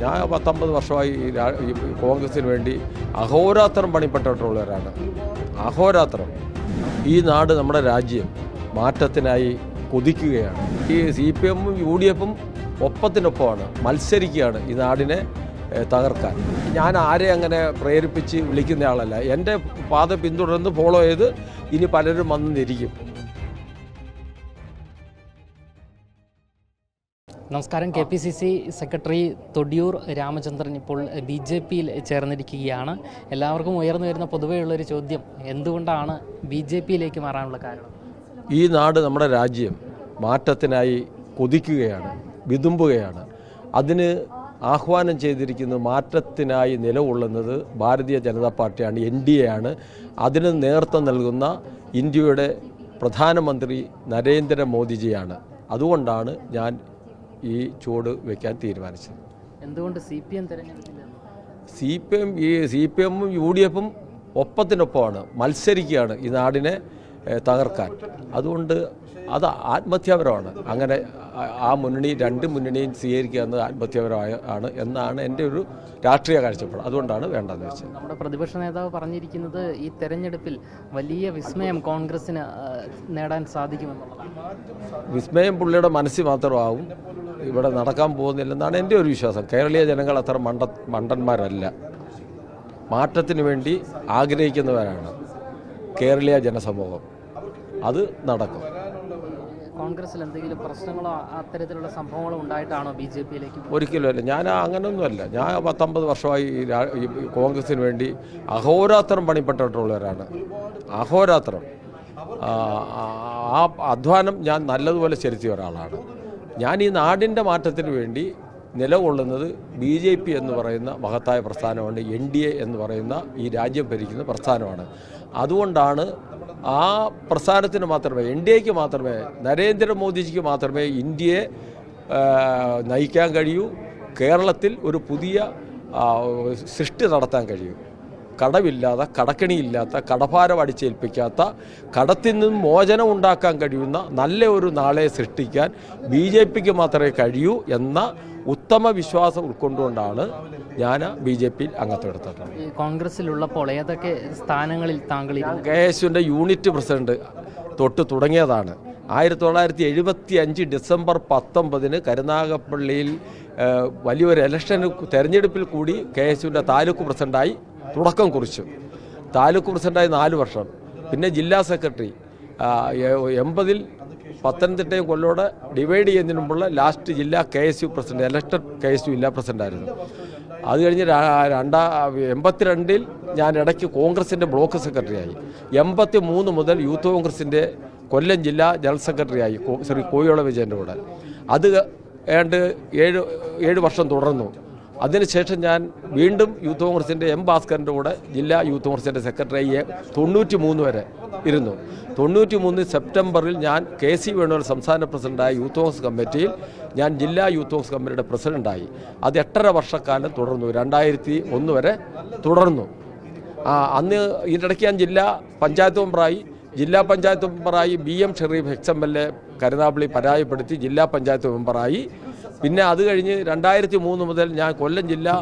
ഞാൻ 19 വർഷമായി ഈ കോൺഗ്രസിന് വേണ്ടി അഹോരാത്രം പണിപ്പെട്ടിട്ടുള്ളവരാണ്. അഹോരാത്രം. ഈ നാട്, നമ്മുടെ രാജ്യം മാറ്റത്തിനായി കൊതിക്കുകയാണ്. ഈ CPM-ഉം UDF-ഉം ഒപ്പത്തിനൊപ്പമാണ്, മത്സരിക്കുകയാണ് ഈ നാടിനെ തകർക്കാൻ. ഞാൻ ആരെ അങ്ങനെ പ്രേരിപ്പിച്ച് വിളിക്കുന്ന ആളല്ല. എൻ്റെ പാത പിന്തുടർന്ന് ഫോളോ ചെയ്ത് ഇനി പലരും വന്നിരിക്കും. നമസ്കാരം. KPCC സെക്രട്ടറി തൊടിയൂർ രാമചന്ദ്രൻ ഇപ്പോൾ BJP-യിൽ ചേർന്നിരിക്കുകയാണ്. എല്ലാവർക്കും ഉയർന്നു വരുന്ന പൊതുവെയുള്ളൊരു ചോദ്യം, എന്തുകൊണ്ടാണ് BJP-യിലേക്ക് മാറാനുള്ള കാരണം? ഈ നാട്, നമ്മുടെ രാജ്യം മാറ്റത്തിനായി കൊതിക്കുകയാണ്, വിതുമ്പുകയാണ്. അതിന് ആഹ്വാനം ചെയ്തിരിക്കുന്നത്, മാറ്റത്തിനായി നിലകൊള്ളുന്നത് ഭാരതീയ ജനതാ പാർട്ടിയാണ്, NDA ആണ്. അതിന് നേതൃത്വം നൽകുന്ന ഇന്ത്യയുടെ പ്രധാനമന്ത്രി നരേന്ദ്രമോദിജിയാണ്. അതുകൊണ്ടാണ് ഞാൻ ഈ ചുവട് വയ്ക്കാൻ തീരുമാനിച്ചത്. എന്തുകൊണ്ട് CPM തിരഞ്ഞെടുത്തില്ല? CPM-ഉം UDF-ഉം ഒപ്പത്തിനൊപ്പമാണ്, മത്സരിക്കുകയാണ് ഈ നാടിനെ തകർക്കാൻ. അതുകൊണ്ട് അത് ആത്മഹത്യാപരമാണ്. അങ്ങനെ ആ രണ്ട് മുന്നണിയും സ്വീകരിക്കുക എന്നത് ആത്മഹത്യാപരമാണ് എന്നാണ് എൻ്റെ ഒരു രാഷ്ട്രീയ കാഴ്ചപ്പാട്. അതുകൊണ്ടാണ് വേണ്ടതെന്ന് വെച്ചത്. നമ്മുടെ പ്രതിപക്ഷ നേതാവ് പറഞ്ഞിരിക്കുന്നത് ഈ തെരഞ്ഞെടുപ്പിൽ വലിയ വിസ്മയം കോൺഗ്രസിന് നേടാൻ സാധിക്കുമെന്നുള്ളതാണ്. വിസ്മയം പുള്ളിയുടെ മനസ്സിൽ മാത്രമാവും, ഇവിടെ നടക്കാൻ പോകുന്നില്ലെന്നാണ് എൻ്റെ ഒരു വിശ്വാസം. കേരളീയ ജനങ്ങൾ അത്ര മണ്ടന്മാരല്ല. മാറ്റത്തിന് വേണ്ടി ആഗ്രഹിക്കുന്നവരാണ് കേരളീയ ജനസമൂഹം. അത് നടക്കും. കോൺഗ്രസിൽ എന്തെങ്കിലും പ്രശ്നങ്ങളോ അത്തരത്തിലുള്ള സംഭവങ്ങളോ ഉണ്ടായിട്ടാണോ BJP-യിലേക്ക്? ഒരിക്കലുമല്ല. ഞാൻ അങ്ങനെയൊന്നുമല്ല. ഞാൻ 19 വർഷമായി ഈ കോൺഗ്രസിന് വേണ്ടി അഹോരാത്രം പണിപ്പെട്ടിട്ടുള്ളവരാണ്. അഹോരാത്രം. ആ അധ്വാനം ഞാൻ നല്ലതുപോലെ ചെലുത്തിയ ഒരാളാണ്. ഞാൻ ഈ നാടിൻ്റെ മാറ്റത്തിന് വേണ്ടി നിലകൊള്ളുന്നത് BJP എന്ന് പറയുന്ന മഹത്തായ പ്രസ്ഥാനമാണ്, NDA എന്ന് പറയുന്ന ഈ രാജ്യം ഭരിക്കുന്ന പ്രസ്ഥാനമാണ്. അതുകൊണ്ടാണ് ആ പ്രസ്ഥാനത്തിന് മാത്രമേ, NDAക്ക് മാത്രമേ, നരേന്ദ്രമോദിജിക്ക് മാത്രമേ ഇന്ത്യയെ നയിക്കാൻ കഴിയൂ. കേരളത്തിൽ ഒരു പുതിയ സൃഷ്ടി നടത്താൻ കഴിയൂ. കടമില്ലാത്ത, കടക്കണിയില്ലാത്ത, കടഭാരം അടിച്ചേൽപ്പിക്കാത്ത, കടത്തിൽ നിന്നും മോചനം ഉണ്ടാക്കാൻ കഴിയുന്ന നല്ല ഒരു നാളെ സൃഷ്ടിക്കാൻ BJPക്ക് മാത്രമേ കഴിയൂ എന്ന ഉത്തമ വിശ്വാസം ഉൾക്കൊണ്ടുകൊണ്ടാണ് ഞാൻ BJP-യിൽ അംഗത്വം എടുത്തിട്ടുള്ളത്. കോൺഗ്രസിലുള്ളപ്പോൾ ഏതൊക്കെ സ്ഥാനങ്ങളിൽ താങ്കൾ? KSUവിൻ്റെ യൂണിറ്റ് പ്രസിഡന്റ് തൊട്ട് തുടങ്ങിയതാണ്. 1975 ഡിസംബർ 19 കരുനാഗപ്പള്ളിയിൽ വലിയൊരു തെരഞ്ഞെടുപ്പിൽ കൂടി KSUവിൻ്റെ താലൂക്ക് പ്രസിഡന്റായി തുടക്കം കുറിച്ചു. താലൂക്ക് പ്രസിഡന്റായി 4 വർഷം. പിന്നെ ജില്ലാ സെക്രട്ടറി. 80-ൽ പത്തനംതിട്ടയും കൊല്ലോടെ ഡിവൈഡ് ചെയ്യുന്നതിന് മുമ്പുള്ള ലാസ്റ്റ് ജില്ലാ KSU പ്രസിഡന്റ്, ഇലക്ടഡ് KSU ജില്ലാ പ്രസിഡന്റായിരുന്നു. അത് കഴിഞ്ഞ് 82-ൽ ഞാൻ ഇടയ്ക്ക് കോൺഗ്രസിൻ്റെ ബ്ലോക്ക് സെക്രട്ടറിയായി. 83 മുതൽ യൂത്ത് കോൺഗ്രസിൻ്റെ കൊല്ലം ജില്ലാ ജനറൽ സെക്രട്ടറിയായി ശ്രീ കോയിയോള വിജയൻ്റെ കൂടെ. അത് ഏതാണ്ട് 7 വർഷം തുടർന്നു. അതിനുശേഷം ഞാൻ വീണ്ടും യൂത്ത് കോൺഗ്രസിൻ്റെ ഭാസ്കറിൻ്റെ കൂടെ ജില്ലാ യൂത്ത് കോൺഗ്രസിൻ്റെ സെക്രട്ടറി 93 വരെ ഇരുന്നു. 93 സെപ്റ്റംബറിൽ ഞാൻ KC വേണുഗോപാൽ സംസ്ഥാന പ്രസിഡന്റായ യൂത്ത് കോൺഗ്രസ് കമ്മിറ്റിയിൽ ഞാൻ ജില്ലാ യൂത്ത് കോൺഗ്രസ് കമ്മിറ്റിയുടെ പ്രസിഡന്റായി. അത് 8.5 വർഷക്കാലം തുടർന്നു. 2001 വരെ തുടർന്നു. അന്ന് ഇതിനിടയ്ക്ക് ഞാൻ ജില്ലാ പഞ്ചായത്ത് മെമ്പറായി BM ഷെറീഫ് XMLA കരുനാഗപ്പള്ളി പരാജയപ്പെടുത്തി ജില്ലാ പഞ്ചായത്ത് മെമ്പറായി. പിന്നെ അത് കഴിഞ്ഞ് 2003 മുതൽ ഞാൻ കൊല്ലം ജില്ലാ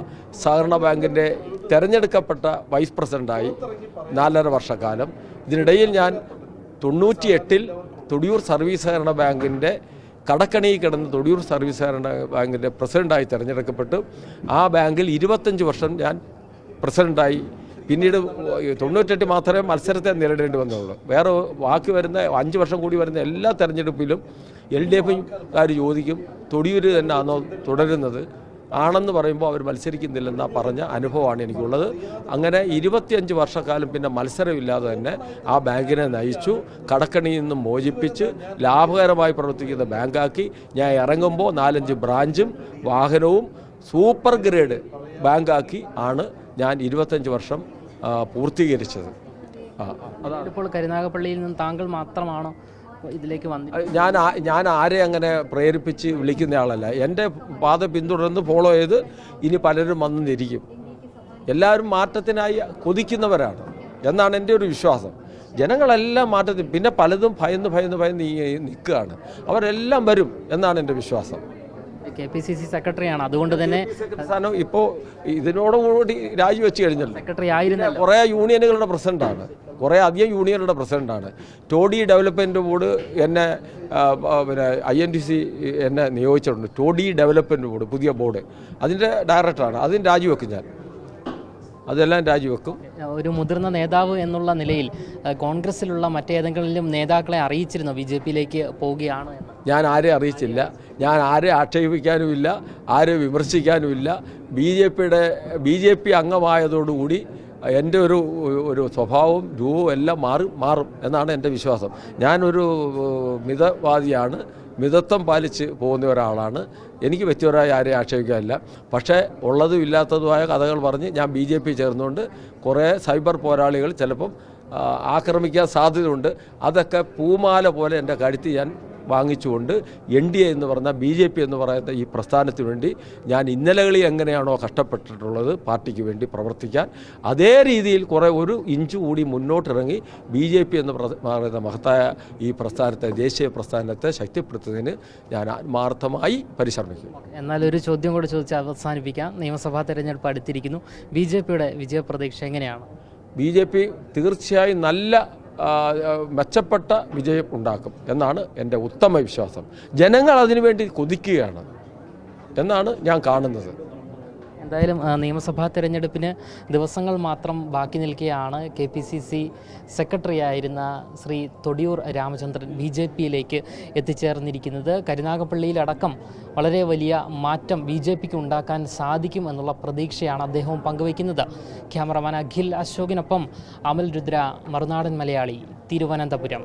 സഹകരണ ബാങ്കിൻ്റെ തിരഞ്ഞെടുക്കപ്പെട്ട വൈസ് പ്രസിഡന്റായി 4.5 വർഷക്കാലം. ഇതിനിടയിൽ ഞാൻ 98-ൽ തൊടിയൂർ സർവീസ് സഹകരണ ബാങ്കിൻ്റെ കടക്കണിയിൽ കിടന്ന് തൊടിയൂർ സർവീസ് സഹകരണ ബാങ്കിൻ്റെ പ്രസിഡന്റായി തിരഞ്ഞെടുക്കപ്പെട്ടു. ആ ബാങ്കിൽ 25 വർഷം ഞാൻ പ്രസിഡന്റായി. പിന്നീട് 98 മാത്രമേ മത്സരത്തെ നേരിടേണ്ടി വന്നുള്ളൂ. വേറെ ബാക്കി വരുന്ന 5 വർഷം കൂടി വരുന്ന എല്ലാ തെരഞ്ഞെടുപ്പിലും LDF-കാർ ചോദിക്കും, തൊടിയൂർ തന്നെ ആണോ തുടരുന്നത്? ആണെന്ന് പറയുമ്പോൾ അവർ മത്സരിക്കുന്നില്ലെന്ന പറഞ്ഞ അനുഭവമാണ് എനിക്കുള്ളത്. അങ്ങനെ 25 വർഷക്കാലം പിന്നെ മത്സരമില്ലാതെ തന്നെ ആ ബാങ്കിനെ നയിച്ചു. കടക്കണിയിൽ നിന്നും മോചിപ്പിച്ച് ലാഭകരമായി പ്രവർത്തിക്കുന്ന ബാങ്കാക്കി. ഞാൻ ഇറങ്ങുമ്പോൾ 4-5 ബ്രാഞ്ചും വാഹനവും സൂപ്പർ ഗ്രേഡ് ബാങ്കാക്കി ആണ് ഞാൻ 25 വർഷം പൂർത്തീകരിച്ചത്. ഇപ്പോൾ കരുനാഗപ്പള്ളിയിൽ നിന്ന് താങ്കൾ മാത്രമാണോ ഇതിലേക്ക് വന്നത്? ഞാൻ ആരെ അങ്ങനെ പ്രേരിപ്പിച്ച് വിളിക്കുന്ന ആളല്ല. എൻ്റെ പാത പിന്തുടർന്ന് ഫോളോ ചെയ്ത് ഇനി പലരും വന്നിരിക്കും. എല്ലാവരും മാറ്റത്തിനായി കൊതിക്കുന്നവരാണ് എന്നാണ് എൻ്റെ ഒരു വിശ്വാസം. ജനങ്ങളെല്ലാം മാറ്റത്തിൽ, പിന്നെ പലതും ഭയന്ന് നിൽക്കുകയാണ്. അവരെല്ലാം വരും എന്നാണ് എൻ്റെ വിശ്വാസം. KPCC സെക്രട്ടറിയാണ്, അതുകൊണ്ട് തന്നെ സ്ഥാനം ഇപ്പോൾ ഇതിനോടുകൂടി രാജിവെച്ച് കഴിഞ്ഞല്ലോ. സെക്രട്ടറി ആയിരുന്നല്ലോ. കുറേ യൂണിയനുകളുടെ പ്രസിഡൻ്റാണ്, കുറേ അധികം യൂണിയനുകളുടെ പ്രസിഡൻ്റാണ്. ടോഡി ഡെവലപ്മെൻറ്റ് ബോർഡ് എന്നെ പിന്നെ INTC എന്നെ നിയോഗിച്ചിട്ടുണ്ട്. ടോഡി ഡെവലപ്മെൻറ്റ് ബോർഡ് പുതിയ ബോർഡ്, അതിൻ്റെ ഡയറക്ടറാണ്. അതിന് രാജിവെക്കും ഞാൻ, അതെല്ലാം രാജിവെക്കും. ഒരു മുതിർന്ന നേതാവ് എന്നുള്ള നിലയിൽ കോൺഗ്രസിലുള്ള മറ്റേതെങ്കിലും നേതാക്കളെ അറിയിച്ചിരുന്നോ BJPയിലേക്ക് പോവുകയാണ് എന്ന്? ഞാൻ ആരെ അറിയിച്ചില്ല, ഞാൻ ആരെ ആക്ഷേപിക്കാനുമില്ല, ആരെ വിമർശിക്കാനുമില്ല. BJP അംഗമായതോടുകൂടി എൻ്റെ ഒരു സ്വഭാവവും രൂപവും എല്ലാം മാറും എന്നാണ് എൻ്റെ വിശ്വാസം. ഞാനൊരു മിതവാദിയാണ്, മിതത്വം പാലിച്ച് പോകുന്ന ഒരാളാണ്. എനിക്ക് വ്യക്തിപരമായി ആരെയും ആക്ഷേപിക്കാനില്ല. പക്ഷേ ഉള്ളതും ഇല്ലാത്തതുമായ കഥകൾ പറഞ്ഞ് ഞാൻ BJP ചേർന്നുകൊണ്ട് കുറേ സൈബർ പോരാളികൾ ചിലപ്പം ആക്രമിക്കാൻ സാധ്യതയുണ്ട്. അതൊക്കെ പൂമാല പോലെ എൻ്റെ കഴുത്തി ഞാൻ വാങ്ങിച്ചുകൊണ്ട് NDA എന്ന് പറഞ്ഞ BJP എന്ന് പറയുന്ന ഈ പ്രസ്ഥാനത്തിന് വേണ്ടി ഞാൻ ഇന്നലകളിൽ എങ്ങനെയാണോ കഷ്ടപ്പെട്ടിട്ടുള്ളത് പാർട്ടിക്ക് വേണ്ടി പ്രവർത്തിക്കാൻ, അതേ രീതിയിൽ ഒരു ഇഞ്ച് കൂടി മുന്നോട്ടിറങ്ങി BJP എന്ന് പറയുന്ന മഹത്തായ ഈ പ്രസ്ഥാനത്തെ, ദേശീയ പ്രസ്ഥാനത്തെ ശക്തിപ്പെടുത്തുന്നതിന് ഞാൻ ആത്മാർത്ഥമായി പരിശ്രമിക്കും. എന്നാൽ ഒരു ചോദ്യം കൂടി ചോദിച്ച് അവസാനിപ്പിക്കാം. നിയമസഭാ തെരഞ്ഞെടുപ്പ് അടുത്തിരിക്കുന്നു. BJPയുടെ വിജയപ്രതീക്ഷ എങ്ങനെയാണ്? BJP തീർച്ചയായും നല്ല മെച്ചപ്പെട്ട വിജയം ഉണ്ടാക്കും എന്നാണ് എൻ്റെ ഉത്തമ വിശ്വാസം. ജനങ്ങൾ അതിനുവേണ്ടി കൊതിക്കുകയാണ് എന്നാണ് ഞാൻ കാണുന്നത്. എന്തായാലും നിയമസഭാ തെരഞ്ഞെടുപ്പിന് ദിവസങ്ങൾ മാത്രം ബാക്കി നിൽക്കുകയാണ്. KPCC സെക്രട്ടറി ആയിരുന്ന ശ്രീ തൊടിയൂർ രാമചന്ദ്രൻ BJPയിലേക്ക് എത്തിച്ചേർന്നിരിക്കുന്നത്. കരുനാഗപ്പള്ളിയിലടക്കം വളരെ വലിയ മാറ്റം BJPക്ക് ഉണ്ടാക്കാൻ സാധിക്കും എന്നുള്ള പ്രതീക്ഷയാണ് അദ്ദേഹവും പങ്കുവയ്ക്കുന്നത്. ക്യാമറമാൻ അഖിൽ അശോകിനൊപ്പം അമൽ രുദ്ര, മറുനാടൻ മലയാളി, തിരുവനന്തപുരം.